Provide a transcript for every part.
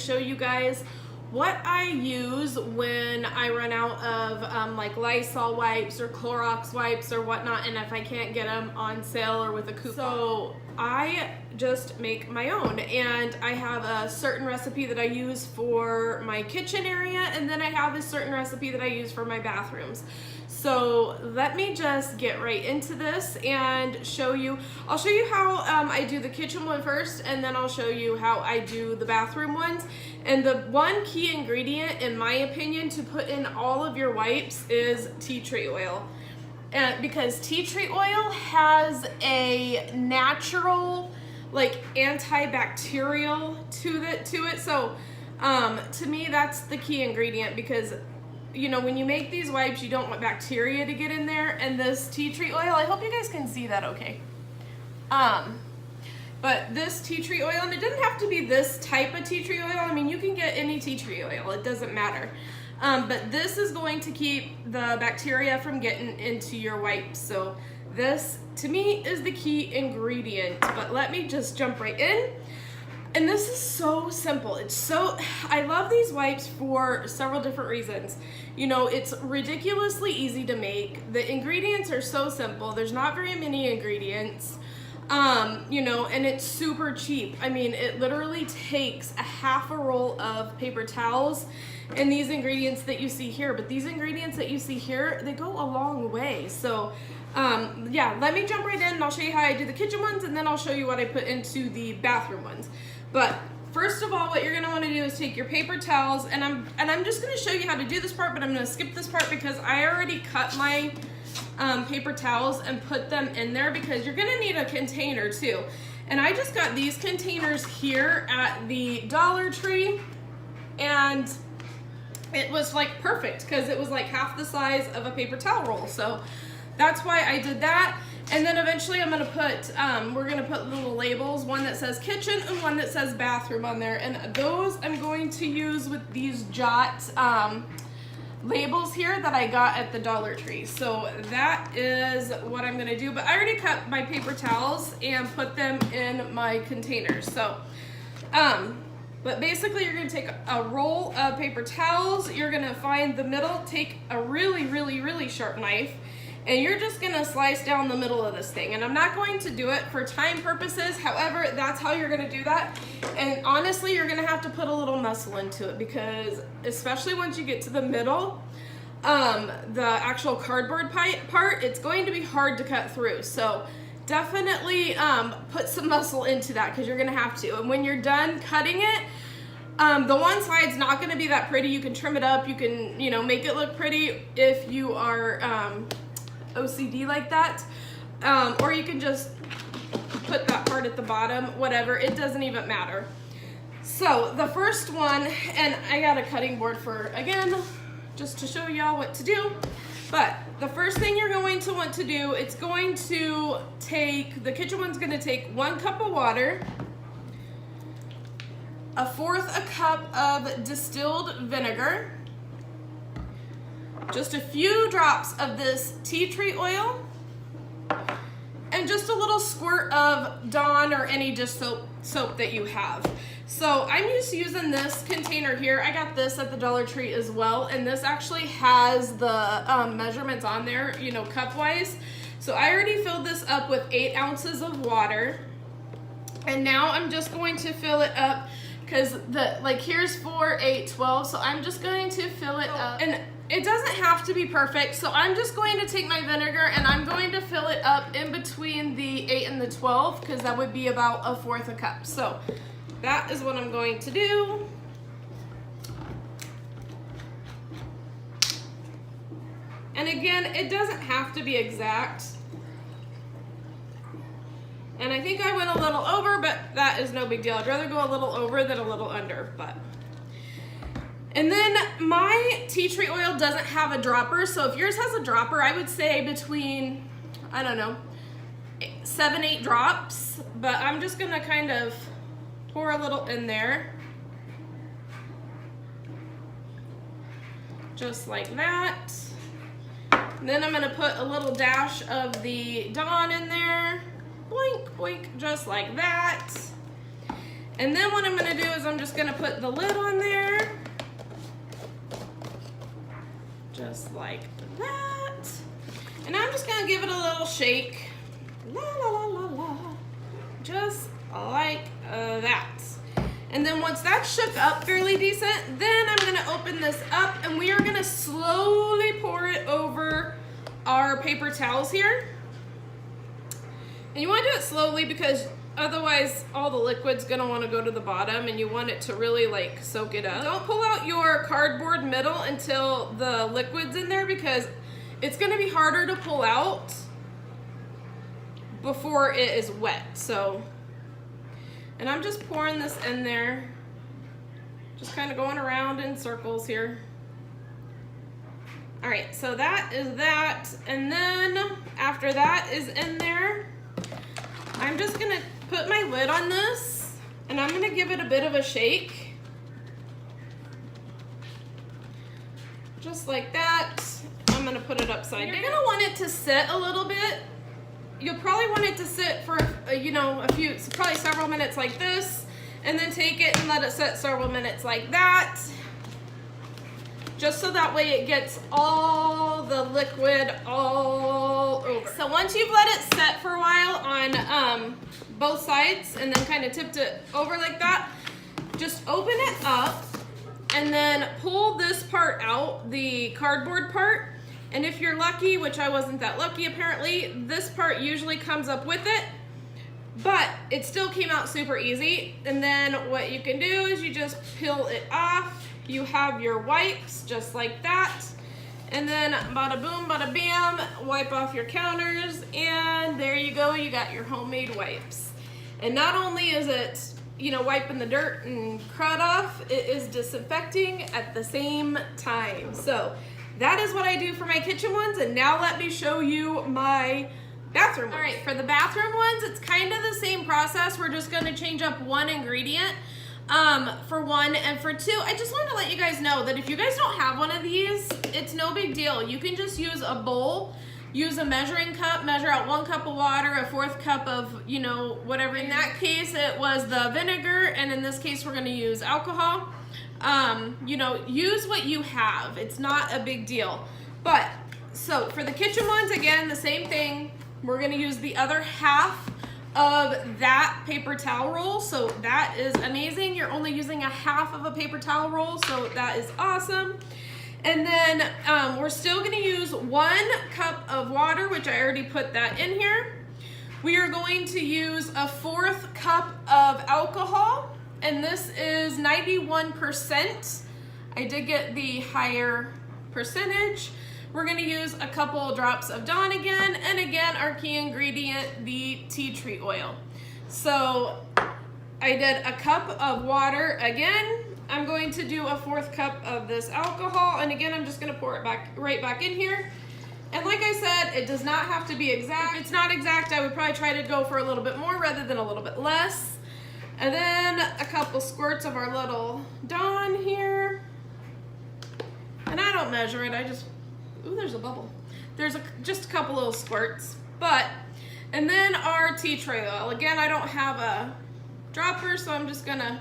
show you guys what I use when I run out of like Lysol wipes or Clorox wipes or whatnot, and if I can't get them on sale or with a coupon. So I just make my own, and I have a certain recipe that I use for my kitchen area, and then I have a certain recipe that I use for my bathrooms. So let me just get right into this and show you. I'll show you how I do the kitchen one first, and then I'll show you how I do the bathroom ones. And the one key ingredient, in my opinion, to put in all of your wipes is tea tree oil. Because tea tree oil has a natural, like, antibacterial to it. So to me, that's the key ingredient, because you know, when you make these wipes, you don't want bacteria to get in there. And this tea tree oil, I hope you guys can see that okay. But this tea tree oil, and it doesn't have to be this type of tea tree oil. I mean, you can get any tea tree oil, it doesn't matter. But this is going to keep the bacteria from getting into your wipes. So this, to me, is the key ingredient. But let me just jump right in. And this is so simple. I love these wipes for several different reasons. You know, it's ridiculously easy to make. The ingredients are so simple. There's not very many ingredients. You know, and it's super cheap. I mean, it literally takes a half a roll of paper towels and these ingredients that you see here. But these ingredients that you see here, they go a long way. So yeah, let me jump right in and I'll show you how I do the kitchen ones, and then I'll show you what I put into the bathroom ones. But first of all, what you're gonna want to do is take your paper towels, and I'm just gonna show you how to do this part, but I'm gonna skip this part because I already cut my paper towels and put them in there, because you're gonna need a container too. And I just got these containers here at the Dollar Tree, and it was like perfect because it was like half the size of a paper towel roll. So that's why I did that. And then eventually I'm gonna put, we're gonna put little labels, one that says kitchen and one that says bathroom on there. And those I'm going to use with these Jot labels here that I got at the Dollar Tree. So that is what I'm gonna do. But I already cut my paper towels and put them in my containers. So, but basically you're gonna take a roll of paper towels, you're gonna find the middle, take a really, really, really sharp knife, and you're just gonna slice down the middle of this thing. And I'm not going to do it for time purposes. However, that's how you're gonna do that. And honestly, you're gonna have to put a little muscle into it, because especially once you get to the middle, the actual cardboard part, it's going to be hard to cut through. So definitely put some muscle into that, because you're gonna have to. And when you're done cutting it, the one side's not gonna be that pretty. You can trim it up, you can, you know, make it look pretty if you are OCD like that, or you can just put that part at the bottom, whatever, it doesn't even matter. So the first one, and I got a cutting board for, again, just to show y'all what to do, but the first thing you're going to want to do, it's going to take, the kitchen one's going to take 1 cup of water, 1/4 cup of distilled vinegar, just a few drops of this tea tree oil, and just a little squirt of Dawn or any dish soap that you have. So I'm just using this container here. I got this at the Dollar Tree as well, and this actually has the measurements on there, you know, cup wise. So I already filled this up with 8 ounces of water, and now I'm just going to fill it up, because the, like, here's 4, 8, 12, so I'm just going to fill it up. And it doesn't have to be perfect, so I'm just going to take my vinegar and I'm going to fill it up in between the 8 and the 12, because that would be about 1/4 cup. So that is what I'm going to do. And again, it doesn't have to be exact. And I think I went a little over, but that is no big deal. I'd rather go a little over than a little under, but. And then my tea tree oil doesn't have a dropper, so if yours has a dropper, I would say between, I don't know, 7, 8 drops, but I'm just gonna kind of pour a little in there. Just like that. And then I'm gonna put a little dash of the Dawn in there. Boink, boink, just like that. And then what I'm gonna do is I'm just gonna put the lid on there. Just like that. And I'm just gonna give it a little shake. La la la la la. Just like that. And then once that's shook up fairly decent, then I'm gonna open this up and we are gonna slowly pour it over our paper towels here. And you wanna do it slowly because otherwise all the liquid's gonna wanna go to the bottom and you want it to really like soak it up. Don't pull out your cardboard middle until the liquid's in there because it's gonna be harder to pull out before it is wet. So, and I'm just pouring this in there, just kind of going around in circles here. All right, so that is that. And then after that is in there, I'm just gonna put my lid on this and I'm gonna give it a bit of a shake. Just like that. I'm gonna put it upside down. You're gonna want it to sit a little bit. You'll probably want it to sit for, you know, probably several minutes like this, and then take it and let it sit several minutes like that. Just so that way it gets all the liquid all over. So once you've let it set for a while on both sides and then kind of tipped it over like that, just open it up and then pull this part out, the cardboard part. And if you're lucky, which I wasn't that lucky apparently, this part usually comes up with it, but it still came out super easy. And then what you can do is you just peel it off. You have your wipes just like that. And then bada boom, bada bam, wipe off your counters and there you go, you got your homemade wipes. And not only is it, you know, wiping the dirt and crud off, it is disinfecting at the same time. So that is what I do for my kitchen ones, and now let me show you my bathroom ones. All right, for the bathroom ones, it's kind of the same process. We're just gonna change up one ingredient for one, and for two, I just wanted to let you guys know that if you guys don't have one of these, it's no big deal. You can just use a bowl, use a measuring cup, measure out 1 cup of water, a 1/4 cup of, you know, whatever. In that case, it was the vinegar, and in this case, we're gonna use alcohol. You know, use what you have. It's not a big deal. But, so for the kitchen ones, again, the same thing. We're gonna use the other half of that paper towel roll. So that is amazing. You're only using a half of a paper towel roll, so that is awesome. And then we're still gonna use 1 cup of water, which I already put that in here. We are going to use a 1/4 cup of alcohol. And this is 91%. I did get the higher percentage. We're gonna use a couple drops of Dawn again, and again, our key ingredient, the tea tree oil. So I did a cup of water again. I'm going to do a 1/4 cup of this alcohol, and again, I'm just gonna pour it right back in here. And like I said, it does not have to be exact. If it's not exact, I would probably try to go for a little bit more rather than a little bit less. And then a couple squirts of our little Dawn here. And I don't measure it, I just, ooh, there's a bubble. There's just a couple little squirts. And then our tea tree oil. Again, I don't have a dropper, so I'm just gonna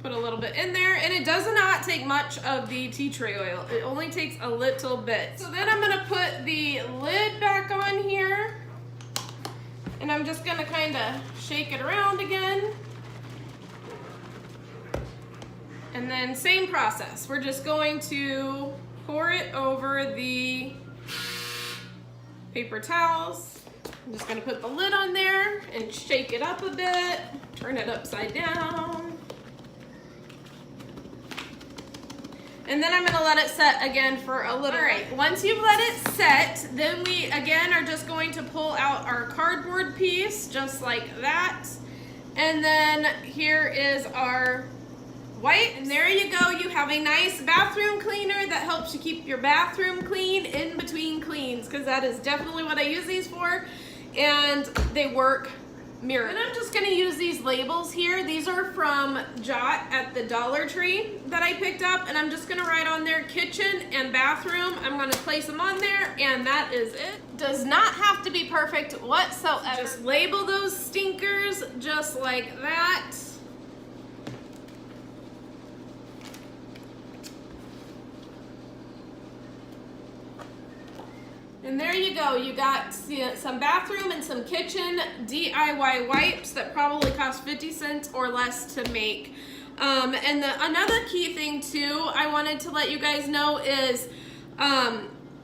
put a little bit in there. And it does not take much of the tea tree oil. It only takes a little bit. So then I'm gonna put the lid back on here. And I'm just gonna kinda shake it around again. And then same process. We're just going to pour it over the paper towels. I'm just gonna put the lid on there and shake it up a bit, turn it upside down. And then I'm gonna let it set again for a little. All right, once you've let it set, then we again are just going to pull out our cardboard piece, just like that. And then here is our white, and there you go. You have a nice bathroom cleaner that helps you keep your bathroom clean in between cleans, because that is definitely what I use these for, and they work miracles. And I'm just gonna use these labels here. These are from Jot at the Dollar Tree that I picked up, and I'm just gonna write on there kitchen and bathroom. I'm gonna place them on there, and that is it. Does not have to be perfect whatsoever. Just label those stinkers just like that. And there you go. You got some bathroom and some kitchen DIY wipes that probably cost 50 cents or less to make. And another key thing too I wanted to let you guys know is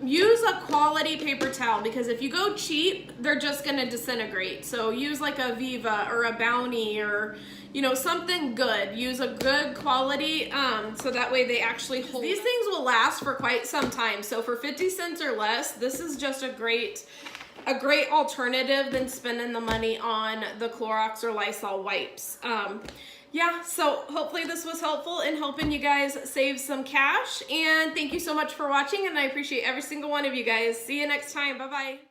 use a quality paper towel, because if you go cheap, they're just going to disintegrate. So use like a Viva or a Bounty or, you know, something good. Use a good quality so that way they actually hold. These things will last for quite some time. So for 50 cents or less, this is just a great alternative than spending the money on the Clorox or Lysol wipes. Yeah, so hopefully this was helpful in helping you guys save some cash. And thank you so much for watching, and I appreciate every single one of you guys. See you next time. Bye-bye.